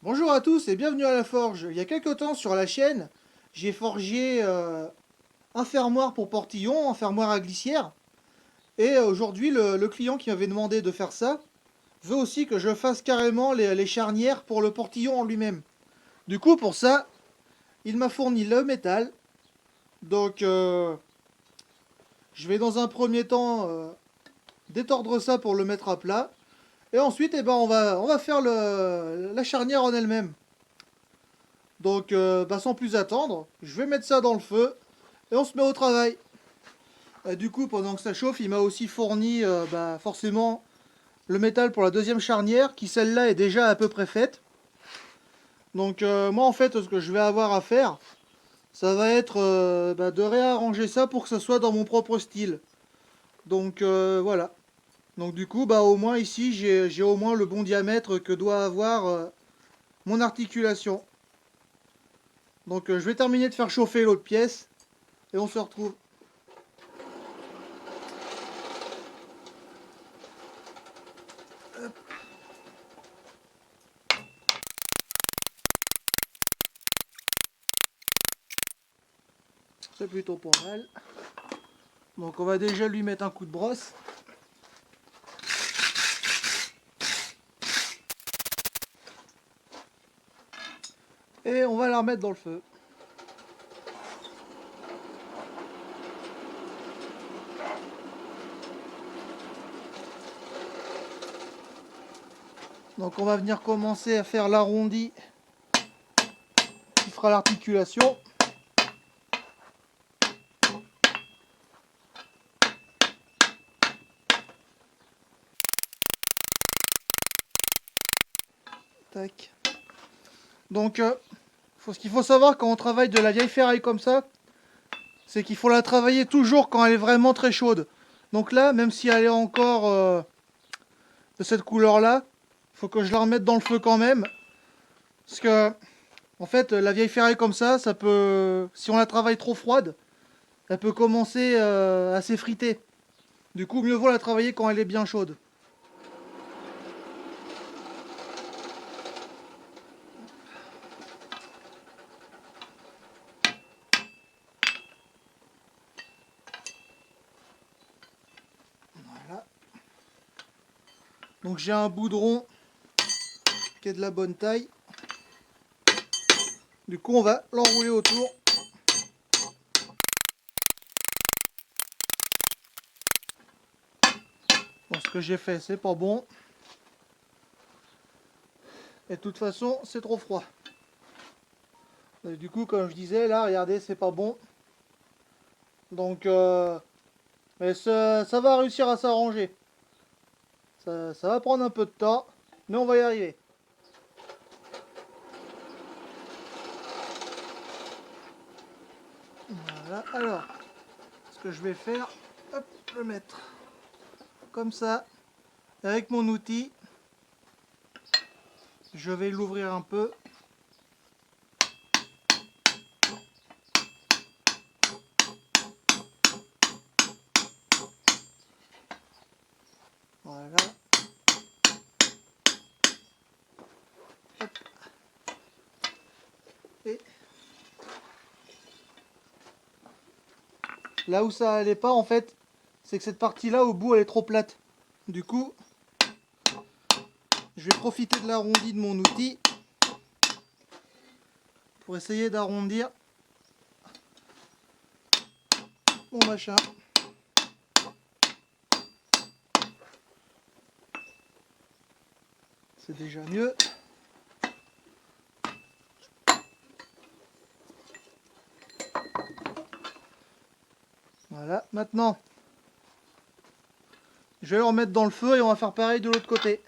Bonjour à tous et bienvenue à la forge. Il y a quelques temps sur la chaîne, j'ai forgé un fermoir pour portillon, un fermoir à glissière. Et aujourd'hui, le client qui m'avait demandé de faire ça veut aussi que je fasse carrément les charnières pour le portillon en lui-même. Du coup, pour ça, il m'a fourni le métal. Donc, je vais dans un premier temps détordre ça pour le mettre à plat. Et ensuite, eh ben, on va faire la charnière en elle-même. Donc, sans plus attendre, je vais mettre ça dans le feu et on se met au travail. Du coup, pendant que ça chauffe, il m'a aussi fourni forcément le métal pour la deuxième charnière, qui celle-là est déjà à peu près faite. Donc, moi en fait, ce que je vais avoir à faire, ça va être de réarranger ça pour que ça soit dans mon propre style. Donc, voilà. Donc du coup, au moins ici, j'ai au moins le bon diamètre que doit avoir mon articulation. Donc, je vais terminer de faire chauffer l'autre pièce et on se retrouve. C'est plutôt pas mal. Donc on va déjà lui mettre un coup de brosse. Et on va la remettre dans le feu. Donc on va venir commencer à faire l'arrondi qui fera l'articulation. Tac. Donc ce qu'il faut savoir quand on travaille de la vieille ferraille comme ça, c'est qu'il faut la travailler toujours quand elle est vraiment très chaude. Donc là, même si elle est encore de cette couleur-là, il faut que je la remette dans le feu quand même. Parce que, en fait, la vieille ferraille comme ça peut, si on la travaille trop froide, elle peut commencer à s'effriter. Du coup, mieux vaut la travailler quand elle est bien chaude. Voilà. Donc j'ai un boudron qui est de la bonne taille. Du coup, on va l'enrouler autour. Bon, ce que j'ai fait, c'est pas bon. Et de toute façon, c'est trop froid. Et du coup, comme je disais, là, regardez, c'est pas bon. Donc, mais ça va réussir à s'arranger. Ça va prendre un peu de temps, mais on va y arriver. Voilà, alors, ce que je vais faire, hop, le mettre comme ça, avec mon outil. Je vais l'ouvrir un peu. Voilà. Hop. Et là où ça allait pas, en fait, c'est que cette partie-là, au bout, elle est trop plate. Du coup, je vais profiter de l'arrondi de mon outil pour essayer d'arrondir mon machin. C'est déjà mieux. Voilà, maintenant, je vais le remettre dans le feu et on va faire pareil de l'autre côté.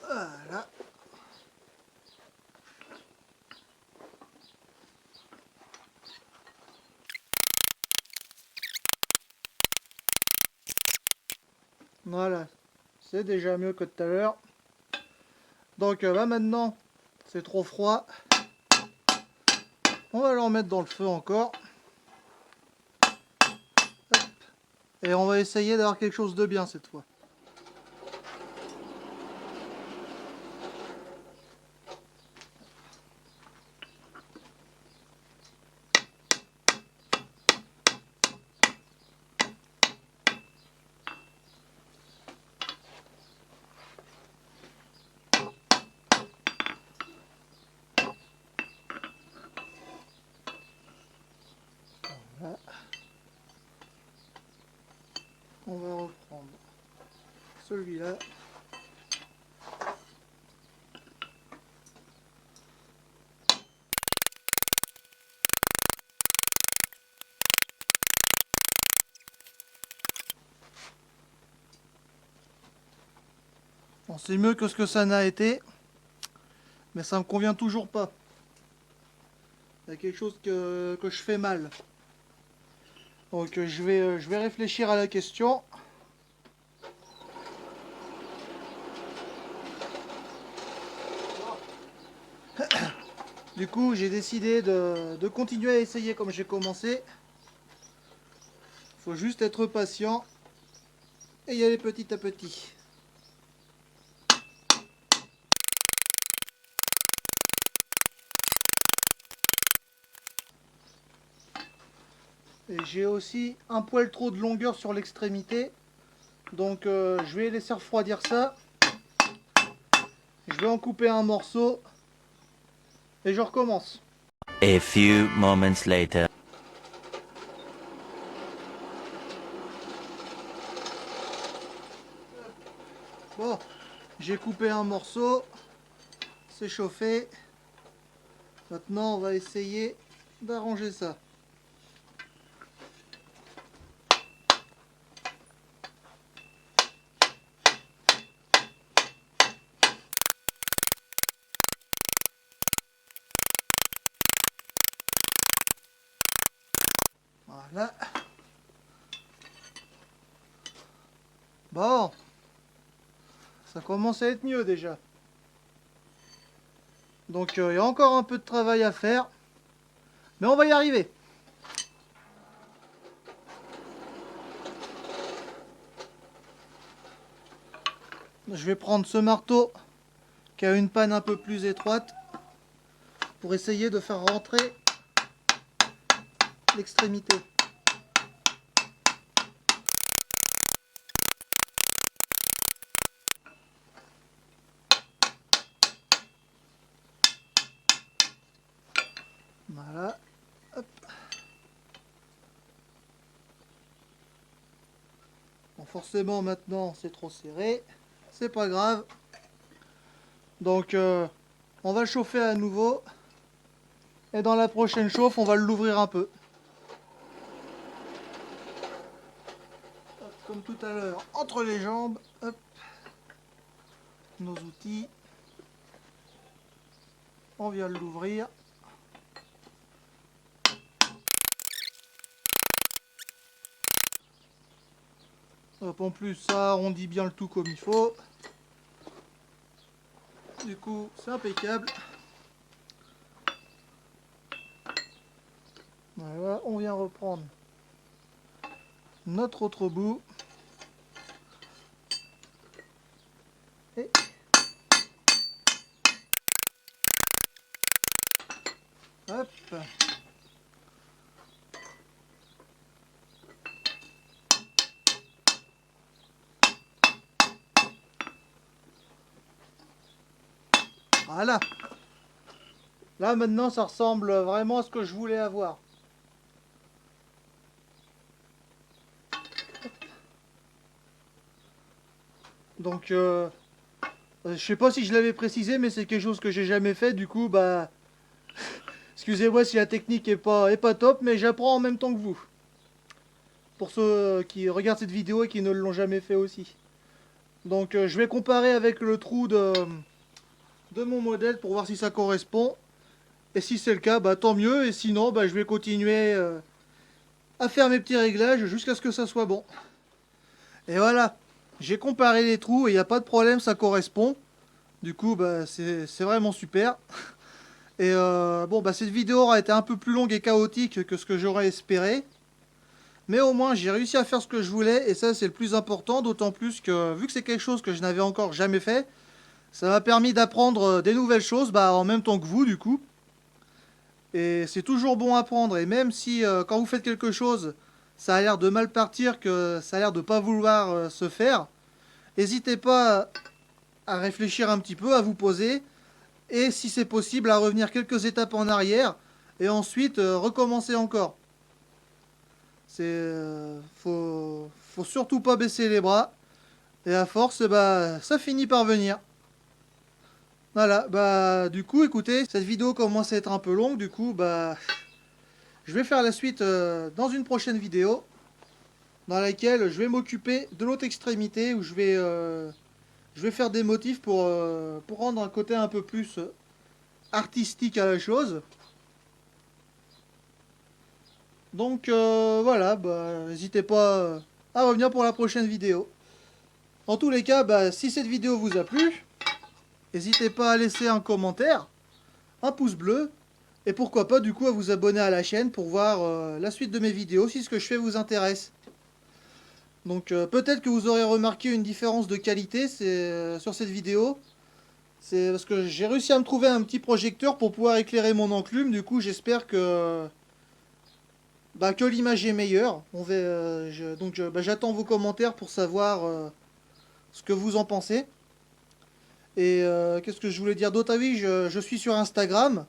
Voilà. Voilà, c'est déjà mieux que tout à l'heure. Donc maintenant, c'est trop froid. On va le remettre dans le feu encore. Hop. Et on va essayer d'avoir quelque chose de bien cette fois. Voilà. On va reprendre celui-là. Bon, c'est mieux que ce que ça n'a été, mais ça me convient toujours pas. Il y a quelque chose que je fais mal. Donc je vais réfléchir à la question. Du coup, j'ai décidé de continuer à essayer comme j'ai commencé. Faut juste être patient et y aller petit à petit. Et j'ai aussi un poil trop de longueur sur l'extrémité. Donc je vais laisser refroidir ça. Je vais en couper un morceau. Et je recommence. A few moments later. Bon, j'ai coupé un morceau. C'est chauffé. Maintenant on va essayer d'arranger ça. Voilà. Bon, ça commence à être mieux déjà. Donc il y a encore un peu de travail à faire. Mais on va y arriver. Je vais prendre ce marteau qui a une panne un peu plus étroite pour essayer de faire rentrer l'extrémité. Voilà. Hop. Bon, forcément maintenant c'est trop serré. C'est pas grave. Donc on va le chauffer à nouveau. Et dans la prochaine chauffe, on va l'ouvrir un peu. Hop, comme tout à l'heure, entre les jambes. Hop. Nos outils. On vient l'ouvrir. Hop, en plus ça arrondit bien le tout comme il faut. Du coup c'est impeccable. Voilà, on vient reprendre notre autre bout. Et hop. Voilà. Là maintenant ça ressemble vraiment à ce que je voulais avoir. Donc je sais pas si je l'avais précisé, mais c'est quelque chose que j'ai jamais fait. Du coup bah excusez-moi si la technique est pas top, mais j'apprends en même temps que vous. Pour ceux qui regardent cette vidéo et qui ne l'ont jamais fait aussi. Donc je vais comparer avec le trou de mon modèle pour voir si ça correspond. Et si c'est le cas, bah tant mieux. Et sinon, bah, je vais continuer à faire mes petits réglages jusqu'à ce que ça soit bon. Et voilà, j'ai comparé les trous et il n'y a pas de problème, ça correspond. Du coup, bah, c'est vraiment super. Et bon, bah, cette vidéo aura été un peu plus longue et chaotique que ce que j'aurais espéré. Mais au moins j'ai réussi à faire ce que je voulais et ça c'est le plus important, d'autant plus que vu que c'est quelque chose que je n'avais encore jamais fait, ça m'a permis d'apprendre des nouvelles choses en même temps que vous du coup. Et c'est toujours bon à apprendre et même si quand vous faites quelque chose, ça a l'air de mal partir, que ça a l'air de pas vouloir se faire, n'hésitez pas à réfléchir un petit peu, à vous poser et si c'est possible à revenir quelques étapes en arrière et ensuite recommencer encore. Faut surtout pas baisser les bras et à force ça finit par venir. Voilà, du coup écoutez, cette vidéo commence à être un peu longue, du coup je vais faire la suite dans une prochaine vidéo dans laquelle je vais m'occuper de l'autre extrémité où je vais faire des motifs pour rendre un côté un peu plus artistique à la chose. Donc voilà, n'hésitez pas à revenir pour la prochaine vidéo. En tous les cas, si cette vidéo vous a plu, n'hésitez pas à laisser un commentaire, un pouce bleu, et pourquoi pas du coup à vous abonner à la chaîne pour voir la suite de mes vidéos si ce que je fais vous intéresse. Donc peut-être que vous aurez remarqué une différence de qualité sur cette vidéo. C'est parce que j'ai réussi à me trouver un petit projecteur pour pouvoir éclairer mon enclume. Du coup j'espère que l'image est meilleure. J'attends vos commentaires pour savoir ce que vous en pensez. Et qu'est-ce que je voulais dire d'autre? Ah oui, je suis sur Instagram.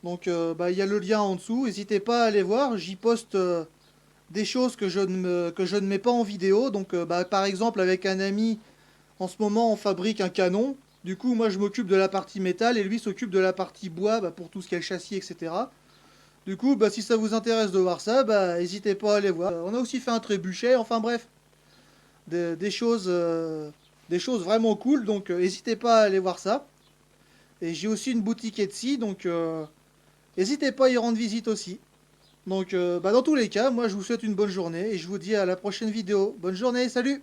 Donc il y a le lien en dessous. N'hésitez pas à aller voir. J'y poste des choses que je ne mets pas en vidéo. Donc par exemple avec un ami, en ce moment on fabrique un canon. Du coup moi je m'occupe de la partie métal et lui s'occupe de la partie bois pour tout ce qui est le châssis, etc. Du coup si ça vous intéresse de voir ça, n'hésitez pas à aller voir. On a aussi fait un trébuchet, enfin bref. Des choses vraiment cool, donc n'hésitez pas à aller voir ça. Et j'ai aussi une boutique Etsy, donc n'hésitez pas à y rendre visite aussi. Donc dans tous les cas, moi je vous souhaite une bonne journée et je vous dis à la prochaine vidéo. Bonne journée, salut!